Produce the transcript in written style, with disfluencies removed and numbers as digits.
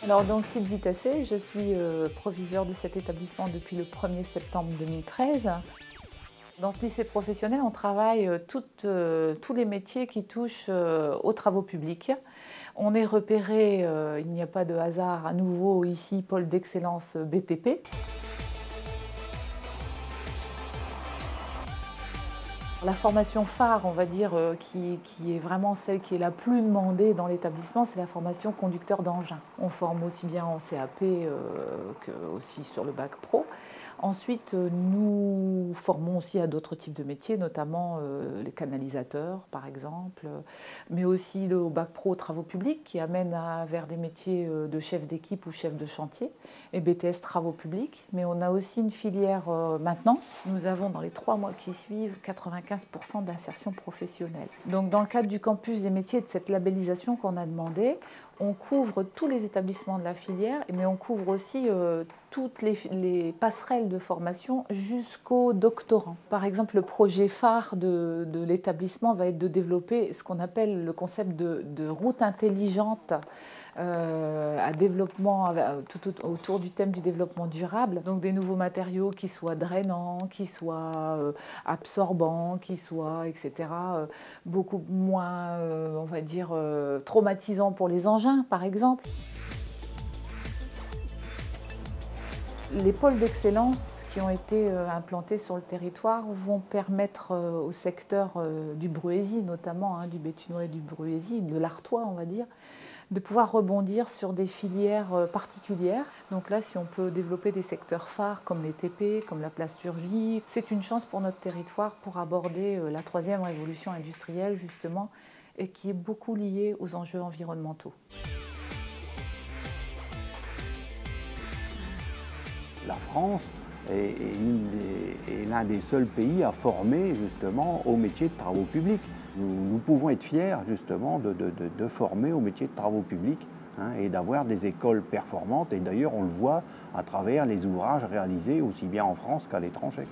Alors donc Sylvie Tassé, je suis proviseure de cet établissement depuis le 1er septembre 2013. Dans ce lycée professionnel, on travaille tous les métiers qui touchent aux travaux publics. On est repéré, il n'y a pas de hasard, à nouveau ici, pôle d'excellence BTP. La formation phare, on va dire, qui est vraiment celle qui est la plus demandée dans l'établissement, c'est la formation conducteur d'engin. On forme aussi bien en CAP que aussi sur le bac pro. Ensuite, nous formons aussi à d'autres types de métiers, notamment les canalisateurs, par exemple, mais aussi le bac pro travaux publics qui amène vers des métiers de chef d'équipe ou chef de chantier, et BTS travaux publics. Mais on a aussi une filière maintenance. Nous avons dans les 3 mois qui suivent 95% d'insertion professionnelle. Donc dans le cadre du campus des métiers et de cette labellisation qu'on a demandé, on couvre tous les établissements de la filière, mais on couvre aussi toutes les passerelles de formation jusqu'au doctorant. Par exemple, le projet phare de l'établissement va être de développer ce qu'on appelle le concept de route intelligente à développement, tout autour du thème du développement durable. Donc des nouveaux matériaux qui soient drainants, qui soient absorbants, qui soient, etc., beaucoup moins, on va dire, traumatisants pour les engins, par exemple. Les pôles d'excellence qui ont été implantés sur le territoire vont permettre au secteur du Bruaisis, notamment du Béthunois et du Bruaisis, de l'Artois, on va dire, de pouvoir rebondir sur des filières particulières. Donc là, si on peut développer des secteurs phares comme les TP, comme la plasturgie, c'est une chance pour notre territoire pour aborder la 3e révolution industrielle, justement, et qui est beaucoup liée aux enjeux environnementaux. La France est l'un des seuls pays à former justement au métier de travaux publics. Nous pouvons être fiers justement de former au métier de travaux publics et d'avoir des écoles performantes. Et d'ailleurs, on le voit à travers les ouvrages réalisés aussi bien en France qu'à l'étranger.